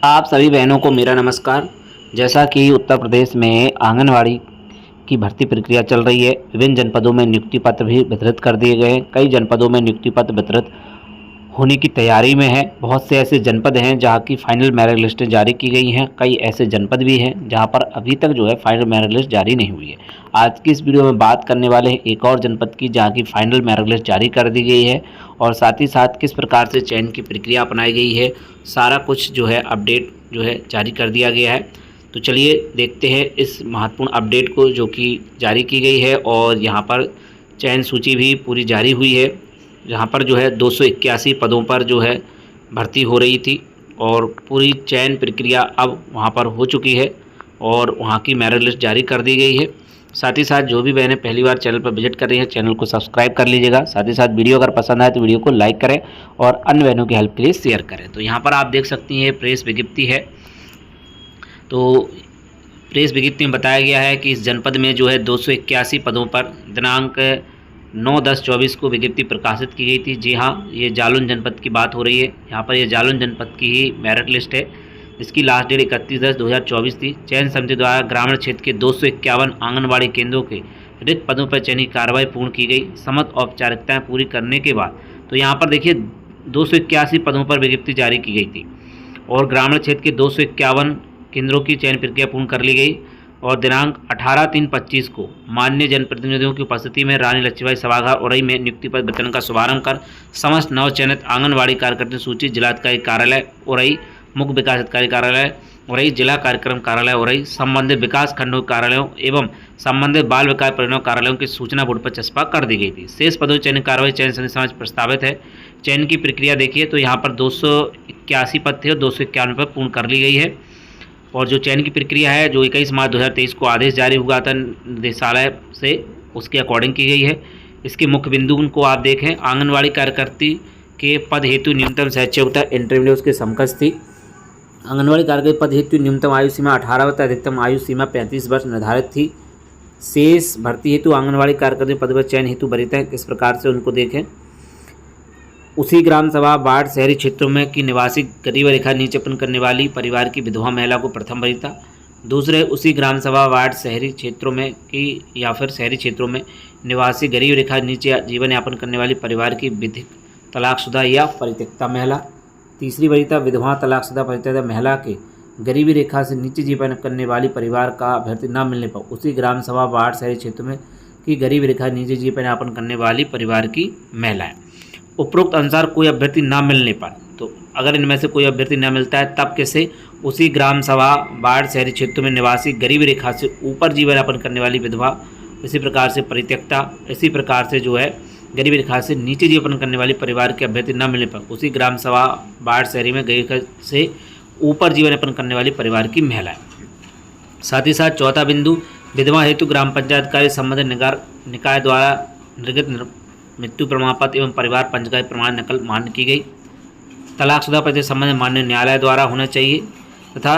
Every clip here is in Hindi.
आप सभी बहनों को मेरा नमस्कार। जैसा कि उत्तर प्रदेश में आंगनवाड़ी की भर्ती प्रक्रिया चल रही है, विभिन्न जनपदों में नियुक्ति पत्र भी वितरित कर दिए गए हैं। कई जनपदों में नियुक्ति पत्र वितरित होने की तैयारी में है। बहुत से ऐसे जनपद हैं जहां की फाइनल मेरिट लिस्टें जारी की गई हैं। कई ऐसे जनपद भी हैं जहां पर अभी तक जो है फाइनल मेरिट लिस्ट जारी नहीं हुई है। आज की इस वीडियो में बात करने वाले हैं एक और जनपद की जहां की फाइनल मेरिट लिस्ट जारी कर दी गई है और साथ ही साथ किस प्रकार से चयन की प्रक्रिया अपनाई गई है, सारा कुछ जो है अपडेट जो है जारी कर दिया गया है। तो चलिए देखते हैं इस महत्वपूर्ण अपडेट को जो कि जारी की गई है। और यहाँ पर चयन सूची भी पूरी जारी हुई है, जहाँ पर जो है 281 पदों पर जो है भर्ती हो रही थी और पूरी चयन प्रक्रिया अब वहाँ पर हो चुकी है और वहाँ की मेरिट लिस्ट जारी कर दी गई है। साथ ही साथ जो भी बहनें पहली बार चैनल पर विजिट कर रही हैं, चैनल को सब्सक्राइब कर लीजिएगा। साथ ही साथ वीडियो अगर पसंद आए तो वीडियो को लाइक करें और अन्य बहनों की हेल्प के लिए शेयर करें। तो यहाँ पर आप देख सकती हैं प्रेस विज्ञप्ति है। तो प्रेस विज्ञप्ति में बताया गया है कि इस जनपद में जो है 281 पदों पर दिनांक 9/10/24 को विज्ञप्ति प्रकाशित की गई थी। जी हाँ, ये जालौन जनपद की बात हो रही है। यहाँ पर ये जालौन जनपद की ही मेरिट लिस्ट है, जिसकी लास्ट डेट 31/10/2024 थी। चयन समिति द्वारा ग्रामीण क्षेत्र के 251 आंगनबाड़ी केंद्रों के रिक्त पदों पर चयन की कार्रवाई पूर्ण की गई। समस्त औपचारिकताएँ पूरी करने के बाद तो यहाँ पर देखिए 281 पदों पर विज्ञप्ति जारी की गई थी और ग्रामीण क्षेत्र के 251 केंद्रों की चयन प्रक्रिया पूर्ण कर ली गई और दिनांक 18/3/25 को माननीय जनप्रतिनिधियों की उपस्थिति में रानी लक्ष्मीबाई सभागार उरई में नियुक्ति पत्र वितरण का शुभारंभ कर समस्त नवचयनित आंगनबाड़ी कार्यकर्ता सूची जिलाधिकारी कार्यालय उरई, मुख्य विकास अधिकारी कार्यालय उरई, जिला कार्यक्रम कार्यालय उरई, संबंधित विकास खंडों कार्यालयों एवं संबंधित बाल विकास परियोजना कार्यालयों की सूचना बोर्ड पर चस्पा कर दी गई थी। शेष पदों चयन कार्रवाई चयन समिति समक्ष प्रस्तावित है। चयन की प्रक्रिया देखिए तो यहाँ पर 281 पद थे और 251 पद पूर्ण कर ली गई है। और जो चयन की प्रक्रिया है जो 21 मार्च 2023 को आदेश जारी हुआ था निदेशालय से, उसके अकॉर्डिंग की गई है। इसके मुख्य बिंदु को आप देखें, आंगनवाड़ी कार्यकर्ती के पद हेतु न्यूनतम शैक्षिक योग्यता इंटरमीडिएट उसके समकक्ष थी। आंगनवाड़ी कार्यकर्ती पद हेतु न्यूनतम आयु सीमा 18 वर्ष, अधिकतम आयु सीमा 35 वर्ष निर्धारित थी। शेष भर्ती हेतु आंगनवाड़ी कार्यकर्ती पद पर चयन हेतु वरीयता किस प्रकार से उनको देखें। उसी ग्राम सभा वार्ड शहरी क्षेत्रों में की निवासी गरीब रेखा नीचे उत्पन्न करने वाली परिवार की विधवा महिला को प्रथम वरीयता। दूसरे, उसी ग्राम सभा वार्ड शहरी क्षेत्रों में की या फिर शहरी क्षेत्रों में निवासी गरीब रेखा नीचे जीवन यापन करने वाली परिवार की विधिक तलाकशुदा या परित्यक्ता महिला। तीसरी वरीयता, विधवा तलाकशुदा परित्यक्ता महिला के गरीबी रेखा से नीचे जीवन करने वाली परिवार का अभ्यर्थी न मिलने पर उसी ग्राम सभा वार्ड शहरी क्षेत्र में की गरीब रेखा नीचे जीवन यापन करने वाली परिवार की महिलाएं। उपरोक्त अनुसार कोई अभ्यर्थी न मिलने पर, तो अगर इनमें से कोई अभ्यर्थी न मिलता है तब कैसे उसी ग्राम सभा वार्ड शहरी क्षेत्र में निवासी गरीबी रेखा से ऊपर जीवन यापन करने वाली विधवा, इसी प्रकार से परित्यक्ता, इसी प्रकार से जो है गरीबी रेखा से नीचे जीवन करने वाली परिवार के अभ्यर्थी न मिलने पर उसी ग्राम सभा वार्ड शहरी में गरीबी रेखा से ऊपर जीवन यापन करने वाली परिवार की महिलाएं। साथ ही साथ चौथा बिंदु, विधवा हेतु ग्राम पंचायत कार्य संबंधित निकाय द्वारा निर्गत मृत्यु प्रमाण पत्र एवं परिवार पंजीकरण प्रमाण नकल मान्य की गई। तलाकशुदा पति संबंध मान्य न्यायालय द्वारा होना चाहिए तथा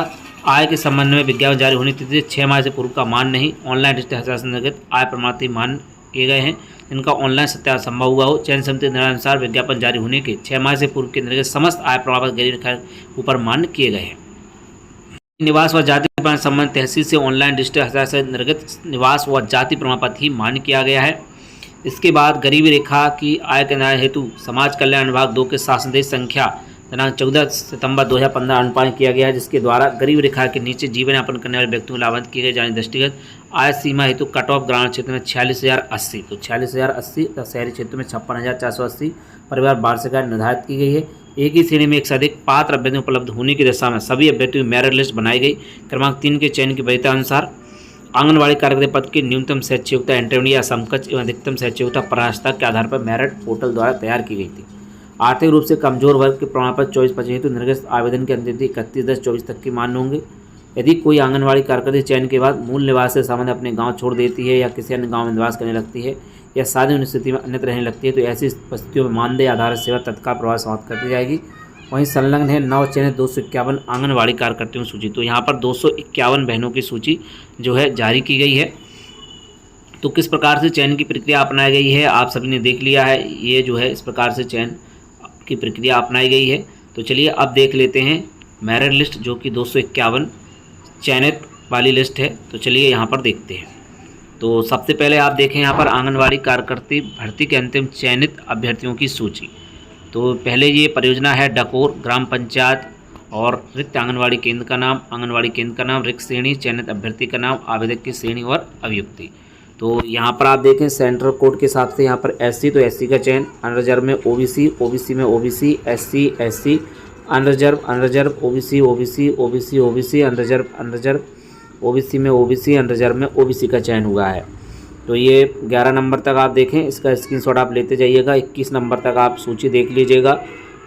आय के संबंध में विज्ञापन जारी होने की तिथि 6 माह से पूर्व का मान नहीं। ऑनलाइन रजिस्टर हस्ताक्षर निर्गत आय प्रमाण पत्र मान्य किए गए हैं जिनका ऑनलाइन सत्यापन संभव हुआ हो। चयन समिति के अनुसार विज्ञापन जारी होने के 6 माह से पूर्व के निर्गत समस्त आय प्रमाण पत्र गरीब रेखा ऊपर मान्य किए गए हैं। निवास व जाति प्रमाण संबंध तहसील से ऑनलाइन रजिस्टर हस्ताक्षर निर्गत निवास व जाति प्रमाण पत्र ही मान्य किया गया है। इसके बाद गरीबी रेखा की आय के न्याय हेतु समाज कल्याण विभाग 2 के शासनदेश संख्या दिनांक 14 सितंबर 2015 अनुपालन किया गया है, जिसके द्वारा गरीब रेखा के नीचे जीवन यापन करने वाले व्यक्तियों को लाभान्वित किए गए जाने दृष्टिगत आय सीमा हेतु कट ऑफ ग्रामीण क्षेत्र में 46,080, तो 46,080 तथा शहरी क्षेत्र में 56,480 परिवार वार्षिक आय निर्धारित की गई है। एक ही श्रेणी में एक से अधिक पात्र अभ्यर्थी उपलब्ध होने की दशा में सभी अभ्यर्थियों की मेरिट लिस्ट बनाई गई। क्रमांक 3 के चयन की वरीयता अनुसार आंगनबाड़ी कार्यकर्ता पद की न्यूनतम शैक्षिक योग्यता इंटरमीडिएट या समकक्ष एवं अधिकतम शैक्षिक योग्यता पराकाष्ठा के आधार पर मेरिट पोर्टल द्वारा तैयार की गई थी। आर्थिक रूप से कमजोर वर्ग के प्रमाण पत्र 24/25 हेतु निर्गत आवेदन की अंतिम तिथि 31/10/24 तक की मान्य होंगे। यदि कोई आंगनबाड़ी कार्यकर्ता चयन के बाद मूल निवास से संबंध अपने गाँव छोड़ देती है या किसी अन्य गाँव में निवास करने लगती है या शादी स्थिति में अन्यत्र रहने लगती है तो ऐसी परिस्थितियों में मानदेय आधारित सेवा तत्काल प्रभाव समाप्त कर दी जाएगी। वहीं संलग्न है नव चयनित 251 आंगनबाड़ी कार्यकर्ताओं की सूची। तो यहाँ पर 251 बहनों की सूची जो है जारी की गई है। तो किस प्रकार से चयन की प्रक्रिया अपनाई गई है आप सभी ने देख लिया है। ये जो है इस प्रकार से चयन की प्रक्रिया अपनाई गई है। तो चलिए अब देख लेते हैं मेरिट लिस्ट जो कि 251 चयनित वाली लिस्ट है। तो चलिए यहाँ पर देखते हैं। तो सबसे पहले आप देखें यहाँ पर आंगनवाड़ी कार्यकर्ती भर्ती के अंतिम चयनित अभ्यर्थियों की सूची। तो पहले ये परियोजना है डकोर ग्राम पंचायत और रिक्त आंगनवाड़ी केंद्र का नाम, आंगनवाड़ी केंद्र का नाम, रिक्त श्रेणी, चयनित अभ्यर्थी का नाम, आवेदक की श्रेणी और अभियुक्ति। तो यहाँ पर आप देखें सेंट्रल कोड के हिसाब से यहाँ पर एससी तो एससी का चयन, अनरिजर्व में ओबीसी, ओबीसी में OBC, SC SC, unreserved unreserved, OBC OBC, OBC OBC, unreserved unreserved, OBC में ओबीसी, अनरिजर्व में ओबीसी का चयन हुआ है। तो ये 11 नंबर तक आप देखें, इसका स्क्रीनशॉट आप लेते जाइएगा। 21 नंबर तक आप सूची देख लीजिएगा।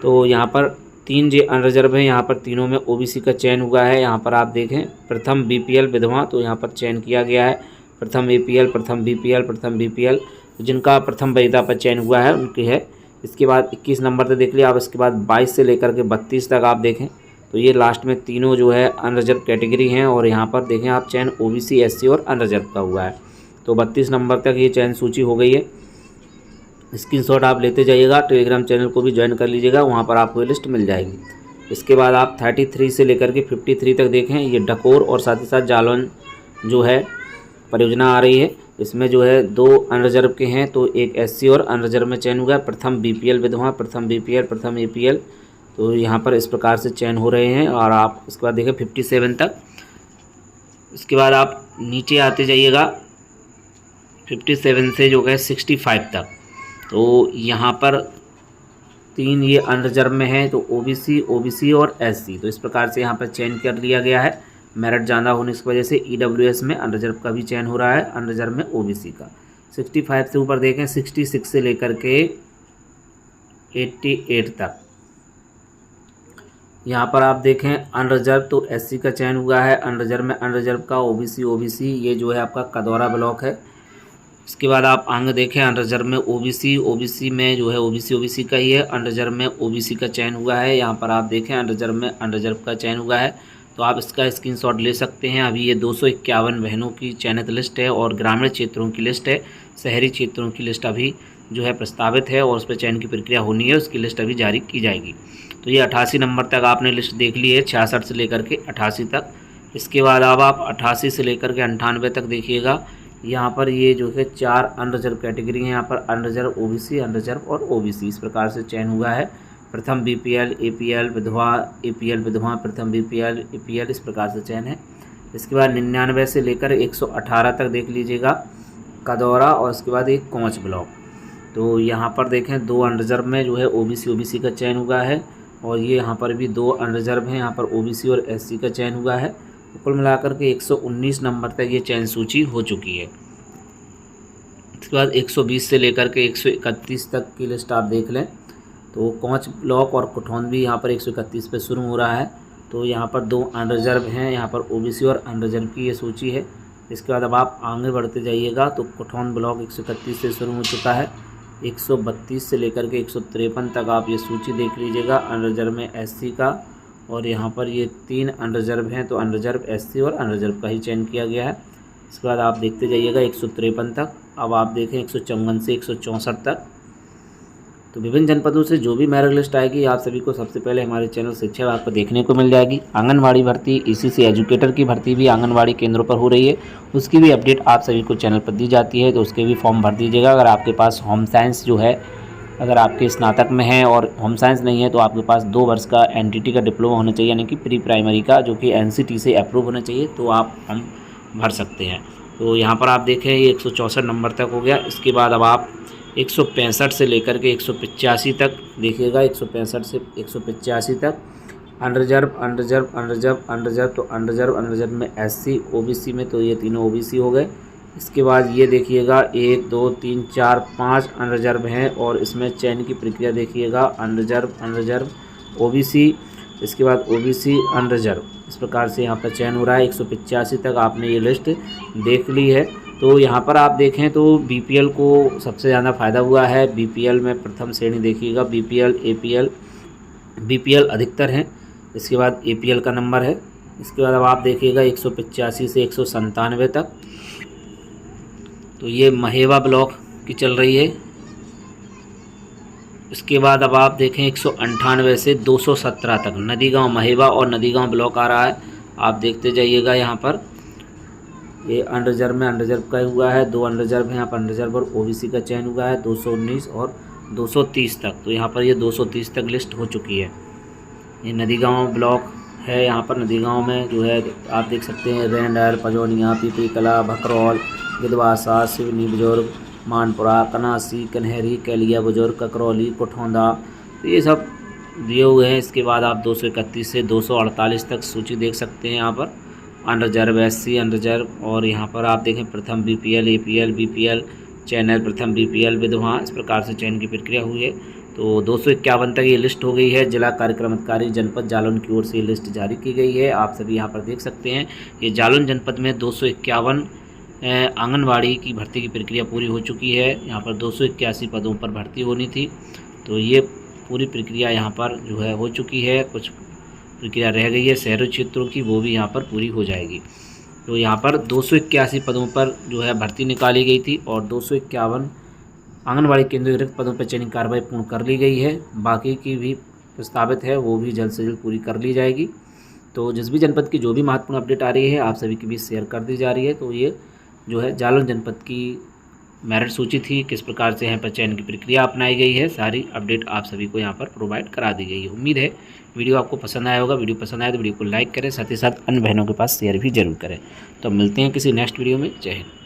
तो यहाँ पर 3 जो अनरिजर्व हैं, यहाँ पर तीनों में ओबीसी का चयन हुआ है। यहाँ पर आप देखें प्रथम बीपीएल विधवा, तो यहाँ पर चयन किया गया है। प्रथम एपीएल, प्रथम बीपीएल, प्रथम बीपीएल, जिनका प्रथम वरीयता पर चयन हुआ है उनकी है। इसके बाद 21 नंबर तक देख लिया आप। इसके बाद 22 से लेकर के 32 तक आप देखें, तो ये लास्ट में तीनों जो है अनरिजर्व कैटेगरी हैं। और यहाँ पर देखें आप चयन ओबीसी, एससी और अनरिजर्व का हुआ है। तो 32 नंबर तक ये चयन सूची हो गई है। स्क्रीनशॉट आप लेते जाइएगा। टेलीग्राम चैनल को भी ज्वाइन कर लीजिएगा, वहाँ पर आपको ये लिस्ट मिल जाएगी। इसके बाद आप 33 से लेकर के 53 तक देखें, ये डकोर और साथ ही साथ जालौन जो है परियोजना आ रही है। इसमें जो है 2 अनरिजर्व के हैं, तो एक एससी और अनरिजर्व में चयन हुआ है। प्रथम बीपीएल विधवा, प्रथम बीपीएल, प्रथम एपीएल, तो यहाँ पर इस प्रकार से चयन हो रहे हैं। और आप इसके बाद देखें 57 तक। इसके बाद आप नीचे आते जाइएगा 57 से जो है 65 तक। तो यहाँ पर 3 ये अनरिजर्व में है, तो ओबीसी, ओबीसी और एससी, तो इस प्रकार से यहाँ पर चयन कर लिया गया है। मेरिट ज़्यादा होने की वजह से ईडब्ल्यूएस में अनरिजर्व का भी चयन हो रहा है, अनरिजर्व में ओबीसी का। 65 से ऊपर देखें 66 से लेकर के 88 तक। यहाँ पर आप देखें अनरिजर्व तो एससी का चयन हुआ है, अनरिजर्व में अनरिजर्व का, ओबीसी ओबीसी, ये जो है आपका कदौरा ब्लॉक है। इसके बाद आप आगे देखें अनरिजर्व में ओबीसी, ओबीसी में जो है ओबीसी ओबीसी का ही है, अनरिजर्व में ओबीसी का चयन हुआ है। यहाँ पर आप देखें अनरिजर्व में अनरिजर्व का चयन हुआ है। तो आप इसका स्क्रीनशॉट ले सकते हैं। अभी ये 251 बहनों की चयनित लिस्ट है और ग्रामीण क्षेत्रों की लिस्ट है। शहरी क्षेत्रों की लिस्ट अभी जो है प्रस्तावित है और उस पर चयन की प्रक्रिया होनी है, उसकी लिस्ट अभी जारी की जाएगी। तो ये 88 नंबर तक आपने लिस्ट देख ली है, 66 से लेकर के 88 तक। इसके बाद अब आप 88 से लेकर के 98 तक देखिएगा। यहाँ पर ये जो है 4 अनरिजर्व कैटेगरी हैं। यहाँ पर अनरिजर्व, ओबीसी, अनरिजर्व और ओबीसी, इस प्रकार से चयन हुआ है। प्रथम बीपीएल, एपीएल विधवा, एपीएल विधवा, प्रथम बीपीएल, एपीएल, इस प्रकार से चयन है। इसके बाद 99 से लेकर 118 तक देख लीजिएगा कदौरा, और इसके बाद एक कोंच ब्लॉक। तो यहाँ पर देखें 2 अनरिजर्व में जो है ओबीसी ओबीसी का चयन हुआ है, और ये यहाँ पर भी 2 अनरिजर्व हैं। यहाँ पर ओबीसी और एससी का चयन हुआ है। तो कुल मिलाकर के 119 नंबर तक ये चयन सूची हो चुकी है। इसके बाद 120 से लेकर के 131 तक की लिस्ट आप देख लें। तो कोंच ब्लॉक और कुठौन भी यहाँ पर 131 पे शुरू हो रहा है। तो यहाँ पर 2 अनरिजर्व हैं, यहाँ पर ओबीसी और अनरिजर्व की ये सूची है। इसके बाद अब आप आगे बढ़ते जाइएगा तो कुठौन ब्लॉक 131 से शुरू हो चुका है। 132 से लेकर के 153 तक आप ये सूची देख लीजिएगा अनरिजर्व में एससी का, और यहाँ पर ये 3 अनरिजर्व हैं, तो अनरिजर्व, एससी और अनरिजर्व का ही चयन किया गया है। इसके बाद आप देखते जाइएगा 153 तक। अब आप देखें 154 से 164 तक। तो विभिन्न जनपदों से जो भी मेरिट लिस्ट आएगी आप सभी को सबसे पहले हमारे चैनल शिक्षा विभाग पर देखने को मिल जाएगी। आंगनवाड़ी भर्ती, ईसीसी एजुकेटर की भर्ती भी आंगनवाड़ी केंद्रों पर हो रही है, उसकी भी अपडेट आप सभी को चैनल पर दी जाती है। तो उसके भी फॉर्म भर दीजिएगा। अगर आपके पास होम साइंस जो है, अगर आपके स्नातक में है और होम साइंस नहीं है, तो आपके पास 2 वर्ष का एनटीटी का डिप्लोमा होना चाहिए, यानी कि प्री प्राइमरी का, जो कि एनसीटी से अप्रूव होना चाहिए, तो आप फॉर्म भर सकते हैं। तो यहाँ पर आप देखें ये 164 नंबर तक हो गया। इसके बाद अब आप 165 से लेकर के 185 तक देखिएगा। 165 से 185 तक अनरिजर्व, अनरिजर्व, अनरिजर्व, अनरिजर्व, तो अनरिजर्व, अनरिजर्व में एससी, ओबीसी में, तो ये तीनों ओबीसी हो गए। इसके बाद ये देखिएगा 1 2 3 4 5 अनरिजर्व हैं, और इसमें चयन की प्रक्रिया देखिएगा अनरिजर्व, अनरिजर्व, ओबीसी, इसके बाद ओबीसी, अनरिजर्व, इस प्रकार से यहाँ पर चयन हो रहा है। 185 तक आपने ये लिस्ट देख ली है। तो यहाँ पर आप देखें तो बीपीएल को सबसे ज़्यादा फ़ायदा हुआ है। बीपीएल में प्रथम श्रेणी देखिएगा, बीपीएल, एपीएल, बीपीएल अधिकतर हैं। इसके बाद एपीएल का नंबर है। इसके बाद अब आप देखिएगा 185 से 197 तक। तो ये महेवा ब्लॉक की चल रही है। इसके बाद अब आप देखें 198 से 217 तक नदीगांव महेवा और नदीगांव ब्लॉक आ रहा है। आप देखते जाइएगा यहाँ पर ये अनरिजर्व में अनरिजर्व का हुआ है, 2 अनरिजर्व है यहाँ पर, अनरिजर्व और ओबीसी का चयन हुआ है 219 और 230 तक। तो यहाँ पर ये 230 तक लिस्ट हो चुकी है। ये नदीगांव ब्लॉक है, यहाँ पर नदीगांव में जो है आप देख सकते हैं रेंडर, पजौनिया, पीपरी कला, भकरौल, गिदवासा, सिवनी बुजुर्ग, मानपुरा, कनासी, कन्हैरी, कैलिया बुजुर्ग, ककरौली, कोठौंदा, तो ये सब दिए हुए हैं। इसके बाद आप 231 से 248 तक सूची देख सकते हैं यहाँ पर। अनरिजर्व, एससी, अनरिजर्व और यहाँ पर आप देखें प्रथम बीपीएल, एपीएल, बीपीएल, चैनल प्रथम बीपीएल विधवा, इस प्रकार से चयन की प्रक्रिया हुई है। तो 251 तक ये लिस्ट हो गई है। जिला कार्यक्रम अधिकारी जनपद जालौन की ओर से ये लिस्ट जारी की गई है। आप सभी यहाँ पर देख सकते हैं ये जालौन जनपद में 251 आंगनवाड़ी की भर्ती की प्रक्रिया पूरी हो चुकी है। यहाँ पर 281 पदों पर भर्ती होनी थी, तो ये पूरी प्रक्रिया यहाँ पर जो है हो चुकी है। कुछ प्रक्रिया रह गई है शहरी क्षेत्रों की, वो भी यहाँ पर पूरी हो जाएगी। तो यहाँ पर 281 पदों पर जो है भर्ती निकाली गई थी और 251 आंगनवाड़ी केंद्रीय रिक्त पदों पर चयनित कार्रवाई पूर्ण कर ली गई है। बाकी की भी प्रस्तावित है वो भी जल्द से जल्द पूरी कर ली जाएगी। तो जिस भी जनपद की जो भी महत्वपूर्ण अपडेट आ रही है आप सभी के बीच शेयर कर दी जा रही है। तो ये जो है जालौन जनपद की मेरिट सूची थी, किस प्रकार से यहाँ पर चयन की प्रक्रिया अपनाई गई है, सारी अपडेट आप सभी को यहाँ पर प्रोवाइड करा दी गई है। उम्मीद है वीडियो आपको पसंद आया होगा। वीडियो पसंद आए तो वीडियो को लाइक करें, साथ ही साथ अन्य बहनों के पास शेयर भी जरूर करें। तो मिलते हैं किसी नेक्स्ट वीडियो में। जय हिंद।